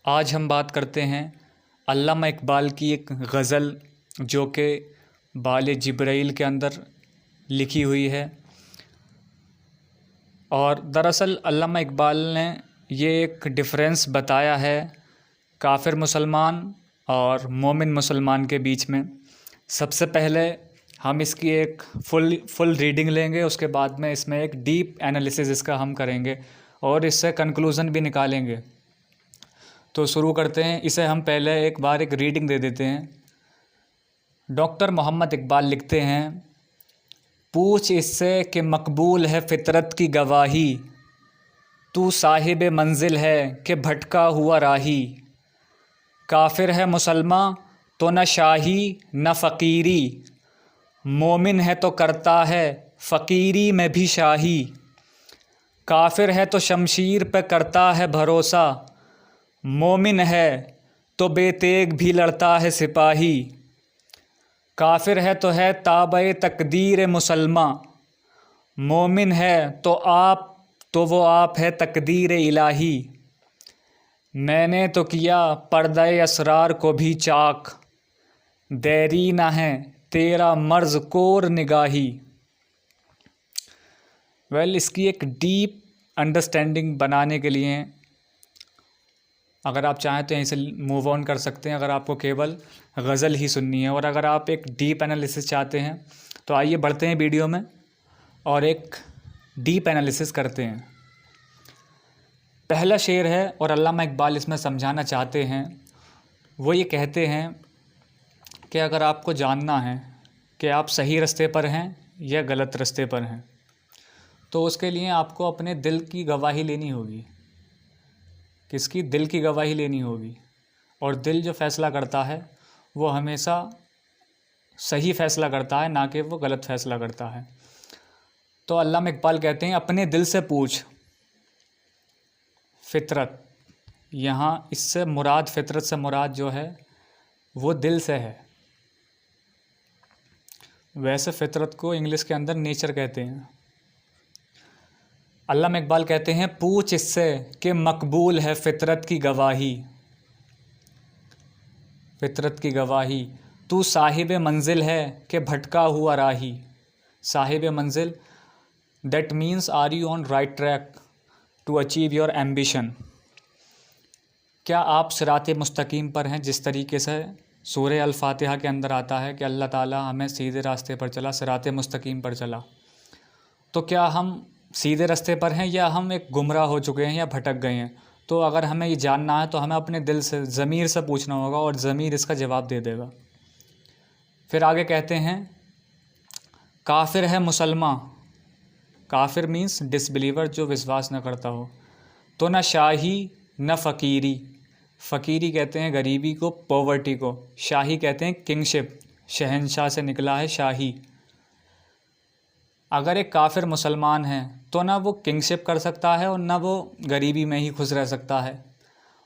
आज हम बात करते हैं अल्लामा इकबाल की एक गज़ल जो कि बाल जिब्राइल के अंदर लिखी हुई है। और दरअसल अल्लामा इकबाल ने ये एक डिफ़रेंस बताया है काफ़िर मुसलमान और मोमिन मुसलमान के बीच में। सबसे पहले हम इसकी एक फुल रीडिंग लेंगे, उसके बाद में इसमें एक डीप एनालिसिस इसका हम करेंगे और इससे कंक्लूज़न भी निकालेंगे। तो शुरू करते हैं। इसे हम पहले एक बार एक रीडिंग दे देते हैं। डॉक्टर मोहम्मद इकबाल लिखते हैं, पूछ इससे कि मकबूल है फ़ितरत की गवाही, तू साहिब मंजिल है कि भटका हुआ राही। काफिर है मुसलमान तो न शाही न फ़कीरी, मोमिन है तो करता है फ़कीरी में भी शाही। काफिर है तो शमशीर पे करता है भरोसा, मोमिन है तो बेतेग भी लड़ता है सिपाही। काफिर है तो है ताबे तकदीर मुसलमा, मोमिन है तो वो आप है तकदीर इलाही। मैंने तो किया पर्दे असरार को भी चाक, देरी ना है तेरा मर्ज़ कोर निगाही। इसकी एक डीप अंडरस्टैंडिंग बनाने के लिए अगर आप चाहें तो यहीं से मूव ऑन कर सकते हैं, अगर आपको केवल गज़ल ही सुननी है। और अगर आप एक डीप एनालिसिस चाहते हैं तो आइए बढ़ते हैं वीडियो में और एक डीप एनालिसिस करते हैं। पहला शेर है और अल्लामा इकबाल इसमें समझाना चाहते हैं, वो ये कहते हैं कि अगर आपको जानना है कि आप सही रास्ते पर हैं या गलत रास्ते पर हैं, तो उसके लिए आपको अपने दिल की गवाही लेनी होगी। किसकी? दिल की गवाही लेनी होगी। और दिल जो फ़ैसला करता है वो हमेशा सही फ़ैसला करता है, ना कि वो गलत फ़ैसला करता है। तो अल्लामा इकबाल कहते हैं, अपने दिल से पूछ। फ़ितरत, यहाँ इससे मुराद, फ़ितरत से मुराद जो है वो दिल से है। वैसे फ़ितरत को इंग्लिश के अंदर नेचर कहते हैं। अल्लामा इकबाल कहते हैं, पूछ इससे कि मकबूल है फ़ितरत की गवाही। फ़ितरत की गवाही, तू साहिब मंजिल है कि भटका हुआ राही। साहिब मंजिल, that means are you on right track to achieve your ambition. क्या आप सिराते मुस्तकीम पर हैं? जिस तरीके से सूरह अल फातिहा के अंदर आता है कि अल्लाह ताला हमें सीधे रास्ते पर चला, सिराते मुस्तकीम पर चला। तो क्या हम सीधे रास्ते पर हैं या हम एक गुमराह हो चुके हैं या भटक गए हैं? तो अगर हमें ये जानना है तो हमें अपने दिल से, ज़मीर से पूछना होगा और ज़मीर इसका जवाब दे देगा। फिर आगे कहते हैं, काफिर है मुसलमान। काफिर मीन्स डिसबिलीवर, जो विश्वास न करता हो। तो न शाही न फ़कीरी। फ़कीरी कहते हैं गरीबी को, पॉवर्टी को। शाही कहते हैं किंगशिप, शहंशाह से निकला है शाही। अगर एक काफिर मुसलमान है तो ना वो किंगशिप कर सकता है और ना वो गरीबी में ही खुश रह सकता है।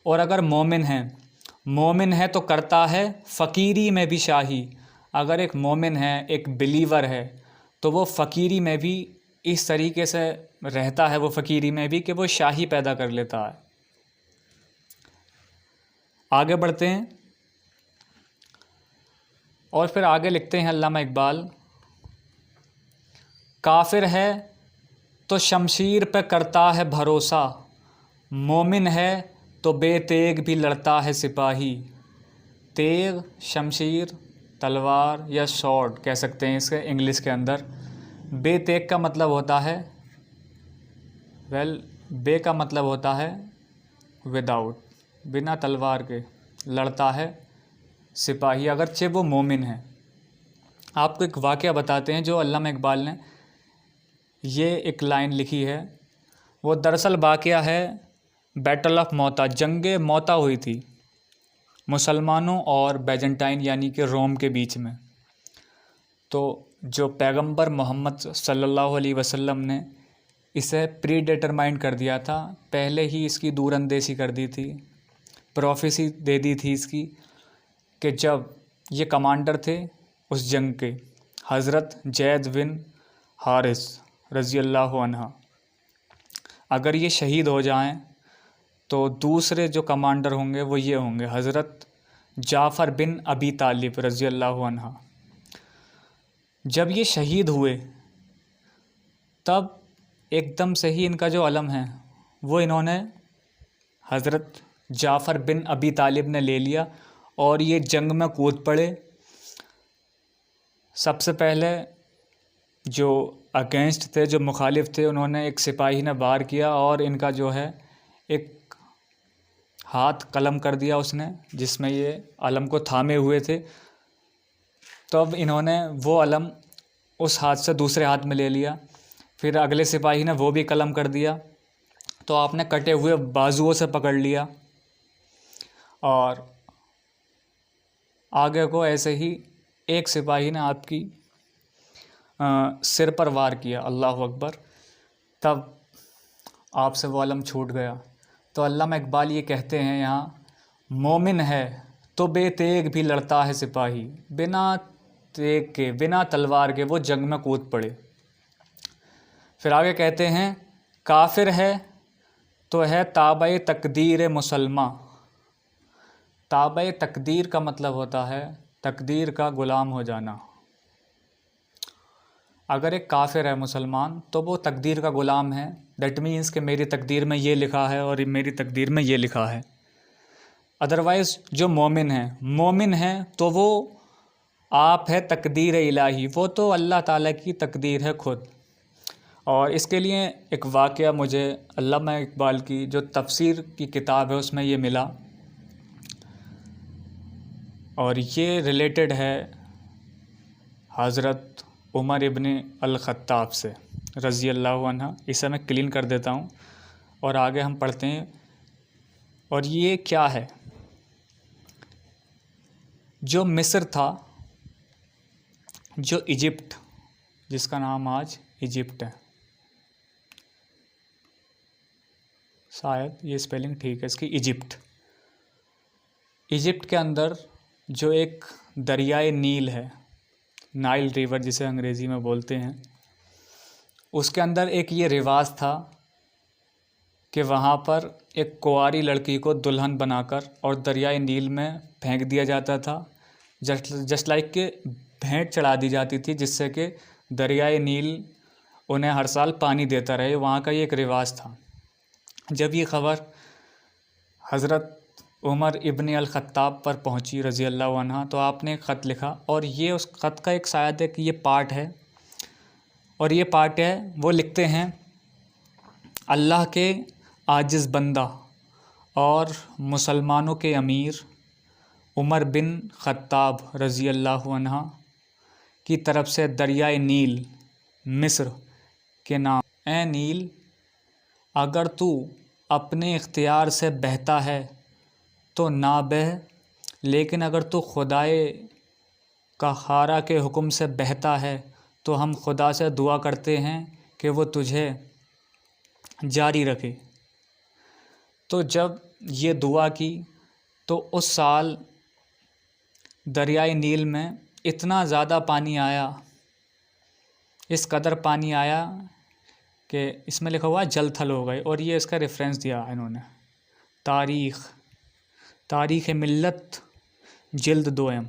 और अगर मोमिन है तो करता है फ़कीरी में भी शाही। अगर एक मोमिन है, एक बिलीवर है, तो वो फ़कीरी में भी इस तरीके से रहता है, वो फ़कीरी में भी, कि वो शाही पैदा कर लेता है। आगे बढ़ते हैं और फिर आगे लिखते हैं अल्लामा इकबाल, काफिर है तो शमशीर पे करता है भरोसा, मोमिन है तो बेतेग भी लड़ता है सिपाही। तेग, शमशीर, तलवार या शॉर्ट कह सकते हैं इसके इंग्लिश के अंदर। बेतेग का मतलब होता है, बे का मतलब होता है विदाउट, बिना तलवार के लड़ता है सिपाही, अगरचे वो मोमिन है। आपको एक वाक़या बताते हैं जो अल्लामा इकबाल ने ये एक लाइन लिखी है। वो दरअसल वाक़या है बैटल ऑफ मौता, जंग मौता हुई थी मुसलमानों और बैजेंटाइन यानी कि रोम के बीच में। तो जो पैगंबर मोहम्मद सल्लल्लाहु अलैहि वसल्लम ने इसे प्री डिटरमाइंड कर दिया था, पहले ही इसकी दूरअंदेशी कर दी थी, प्रोफेसी दे दी थी इसकी, कि जब ये कमांडर थे उस जंग के, हज़रत जैद बिन हारिस रज़ी अल्लाहु अन्हा, अगर ये शहीद हो जाएं तो दूसरे जो कमांडर होंगे वो ये होंगे हज़रत जाफ़र बिन अबी तालिब रज़ी अल्लाह अन्हा। जब ये शहीद हुए तब एकदम से ही इनका जो अलम है वो इन्होंने हज़रत जाफ़र बिन अबी तालिब ने ले लिया और ये जंग में कूद पड़े। सबसे पहले जो अगेंस्ट थे, जो मुखालिफ थे, उन्होंने एक सिपाही ने वार किया और इनका जो है एक हाथ कलम कर दिया उसने, जिसमें ये अलम को थामे हुए थे। तो अब इन्होंने वो अलम उस हाथ से दूसरे हाथ में ले लिया। फिर अगले सिपाही ने वो भी कलम कर दिया, तो आपने कटे हुए बाजुओं से पकड़ लिया और आगे को ऐसे ही एक सिपाही ने आपकी सिर पर वार किया, अल्लाह अकबर, तब आपसे वो अलम छूट गया। तो अल्लामा इकबाल ये कहते हैं यहाँ, मोमिन है तो बेतेग भी लड़ता है सिपाही, बिना तेग के बिना तलवार के वो जंग में कूद पड़े। फिर आगे कहते हैं, काफिर है तो है ताबे तकदीर मुसलमा। ताबे तकदीर का मतलब होता है तकदीर का ग़ुलाम हो जाना। अगर एक काफिर है मुसलमान तो वो तकदीर का ग़ुलाम है। दैट मीन्स कि मेरी तकदीर में ये लिखा है और मेरी तकदीर में ये लिखा है। अदरवाइज़ जो मोमिन है तो वो आप है तकदीर इलाही, वो तो अल्लाह ताला की तकदीर है खुद। और इसके लिए एक वाक़या मुझे अल्लामा इकबाल की जो तफसीर की किताब है उसमें ये मिला, और ये रिलेटेड है हज़रत उमर इब्न अल-ख़त्ताब से रज़ी अल्लाह अन्हा। इसे मैं क्लीन कर देता हूँ और आगे हम पढ़ते हैं। और ये क्या है, जो मिस्र था, जो इजिप्ट, जिसका नाम आज इजिप्ट है, शायद ये स्पेलिंग ठीक है इसकी, इजिप्ट के अंदर जो एक दरियाए नील है, नाइल रिवर जिसे अंग्रेज़ी में बोलते हैं, उसके अंदर एक ये रिवाज था कि वहाँ पर एक कुंवारी लड़की को दुल्हन बनाकर और दरियाए नील में फेंक दिया जाता था। जस्ट लाइक के भेंट चढ़ा दी जाती थी, जिससे कि दरियाए नील उन्हें हर साल पानी देता रहे। वहाँ का ये एक रिवाज था। जब ये ख़बर हज़रत उमर इब्न अल-ख़त्ताब पर पहुँची रज़ी अल्लाह अन्हा, तो आपने एक ख़त लिखा, और ये उस ख़त का एक शायद है कि ये पार्ट है, और ये पार्ट है, वो लिखते हैं, अल्लाह के आजिज़ बंदा और मुसलमानों के अमीर उमर बिन ख़त्ताब रज़ी अल्लाह अन्हा की तरफ़ से दरियाए नील मिस्र के नाम, ए नील, अगर तू अपने इख्तियार से बहता है तो ना बह, लेकिन अगर तू खुदाए क़हारा के हुक्म से बहता है तो हम खुदा से दुआ करते हैं कि वो तुझे जारी रखे। तो जब ये दुआ की तो उस साल दरियाए नील में इतना ज़्यादा पानी आया, इस कदर पानी आया कि इसमें लिखा हुआ जल थल हो गए। और ये इसका रेफरेंस दिया इन्होंने, तारीख़ मिल्लत जिल्द 2m।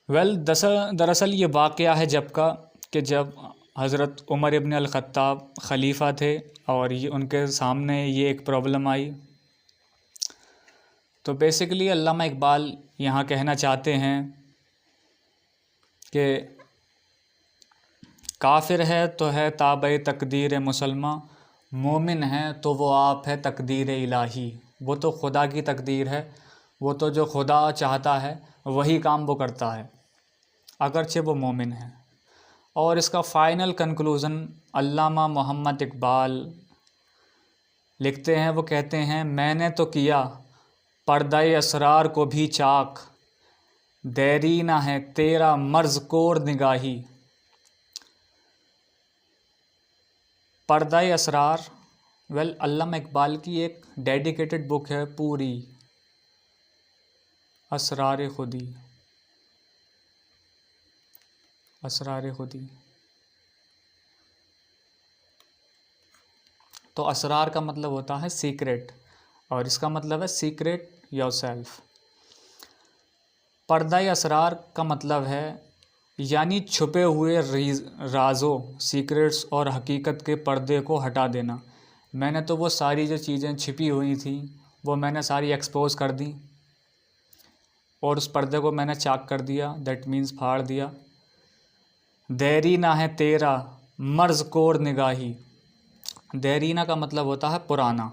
दरअसल ये वाक़या है जब का कि जब हज़रत उमर इब्न अल-ख़त्ताब ख़लीफ़ा थे और ये उनके सामने ये एक प्रॉब्लम आई। तो बेसिकली अल्लामा इकबाल यहाँ कहना चाहते हैं कि काफिर है तो है ताबे तकदीर मुसलमा, मोमिन है तो वो आप है तकदीर इलाही। वो तो खुदा की तकदीर है, वो तो जो खुदा चाहता है वही काम वो करता है, अगरचे वो मोमिन है। और इसका फ़ाइनल कंक्लूज़न अल्लामा मोहम्मद इकबाल लिखते हैं, वो कहते हैं, मैंने तो किया पर्दाए असरार को भी चाक, देरीना है तेरा मर्ज़ कोर निगाही। पर्दाए असरार, अल्लामा इकबाल की एक डेडिकेटेड बुक है पूरी, असरार खुदी। तो असरार का मतलब होता है सीक्रेट, और इसका मतलब है सीक्रेट योरसेल्फ। पर्दा असरार का मतलब है यानी छुपे हुए राज़ों, सीक्रेट्स और हकीकत के पर्दे को हटा देना। मैंने तो वो सारी जो चीज़ें छिपी हुई थी वो मैंने सारी एक्सपोज कर दी, और उस पर्दे को मैंने चाक कर दिया, दैट मीन्स फाड़ दिया। देरीना है तेरा मर्ज़ कोर निगाही। देरीना का मतलब होता है पुराना,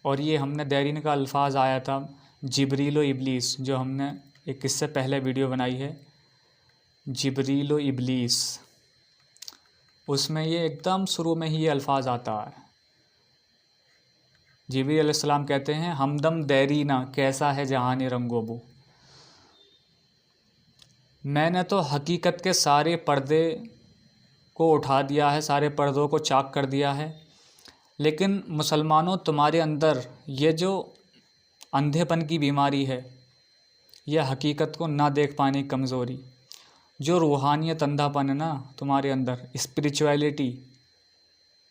और ये हमने देरीना का अल्फाज आया था जिब्रील व इब्लीस, जो हमने एक इससे पहले वीडियो बनाई है जिब्रील व इब्लीस, उसमें ये एकदम शुरू में ही ये अल्फाज आता है। जिब्रील अलैहिस्सलाम कहते हैं हमदम देरीना कैसा है जहानी रंगोबू। मैंने तो हकीकत के सारे पर्दे को उठा दिया है, सारे पर्दों को चाक कर दिया है, लेकिन मुसलमानों तुम्हारे अंदर ये जो अंधेपन की बीमारी है, यह हकीकत को ना देख पाने की कमज़ोरी, जो रूहानियत अंधापन है ना तुम्हारे अंदर,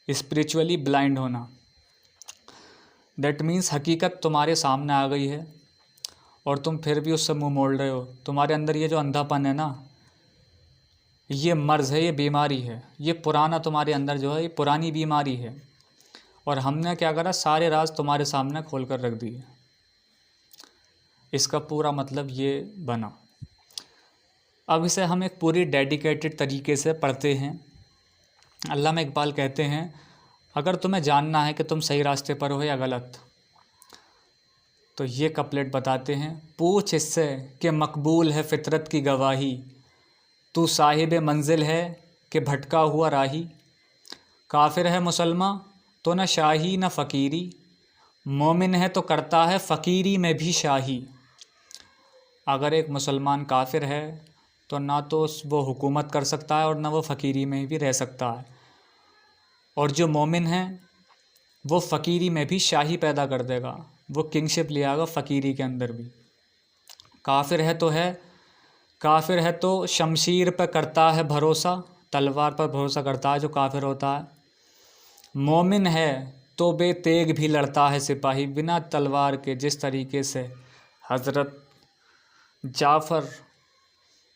स्पिरिचुअली ब्लाइंड होना, दैट मीन्स हकीकत तुम्हारे सामने आ गई है और तुम फिर भी उससे मुंह मोड़ रहे हो। तुम्हारे अंदर ये जो अंधापन है ना, ये मर्ज़ है, ये बीमारी है, ये पुराना तुम्हारे अंदर जो है ये पुरानी बीमारी है, और हमने क्या करा, सारे राज तुम्हारे सामने खोल कर रख दिए। इसका पूरा मतलब ये बना। अब इसे हम एक पूरी डेडिकेटेड तरीके से पढ़ते हैं। अल्लामा इकबाल कहते हैं अगर तुम्हें जानना है कि तुम सही रास्ते पर हो या गलत, तो ये कपलेट बताते हैं। पूछ इससे कि मकबूल है फ़ितरत की गवाही, तू साहिब मंजिल है कि भटका हुआ राही। काफिर है मुसलमान तो न शाही न फ़कीरी, मोमिन है तो करता है फ़कीरी में भी शाही। अगर एक मुसलमान काफिर है तो ना तो वो हुकूमत कर सकता है और ना वो फ़कीरी में भी रह सकता है, और जो मोमिन है वो फ़कीरी में भी शाही पैदा कर देगा, वो किंगशिप ले आएगा फ़कीरी के अंदर भी। काफिर है तो शमशीर पर करता है भरोसा, तलवार पर भरोसा करता है जो काफिर होता है। मोमिन है तो बेतेग भी लड़ता है सिपाही, बिना तलवार के, जिस तरीके से हज़रत जाफ़र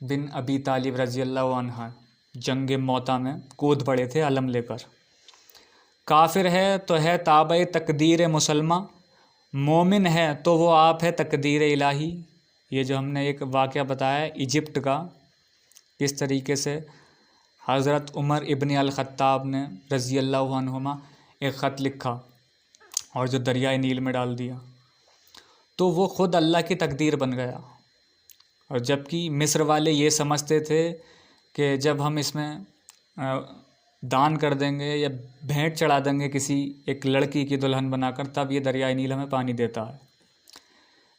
बिन अबी तालिब रज़ी अल्लाह अन्हु जंग मौता में कूद पड़े थे अलम लेकर। काफिर है तो है ताबे तकदीर मुसलमान, मोमिन है तो वो आप है तकदीर इलाही। ये जो हमने एक वाक़या बताया इजिप्ट का, किस तरीके से हज़रत उमर इब्न अल ख़त्ताब ने रज़ी अल्लाह अन्हुमा एक ख़त लिखा और जो दरियाए नील में डाल दिया, तो वो ख़ुद अल्लाह की तकदीर बन गया। और जबकि मिस्र वाले ये समझते थे कि जब हम इसमें दान कर देंगे या भेंट चढ़ा देंगे किसी एक लड़की की दुल्हन बनाकर, तब ये दरियाए नील हमें पानी देता है।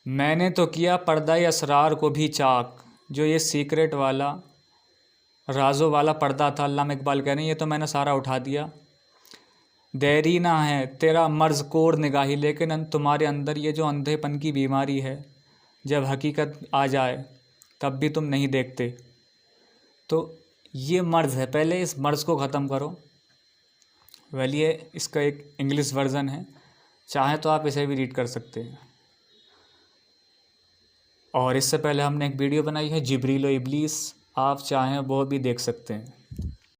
मैंने तो किया पर्दा असरार को भी चाक, जो ये सीक्रेट वाला राज़ों वाला पर्दा था, अल्लामा इकबाल कह रहे हैं ये तो मैंने सारा उठा दिया। देरीना है तेरा मर्ज़ कोर निगाही, लेकिन तुम्हारे अंदर ये जो अंधेपन की बीमारी है, जब हकीकत आ जाए तब भी तुम नहीं देखते। तो ये मर्ज़ है, पहले इस मर्ज़ को ख़त्म करो। वेल ये इसका एक इंग्लिश वर्ज़न है, चाहे तो आप इसे भी रीड कर सकते हैं। और इससे पहले हमने एक वीडियो बनाई है जिब्रील व इब्लीस, आप चाहें वो भी देख सकते हैं।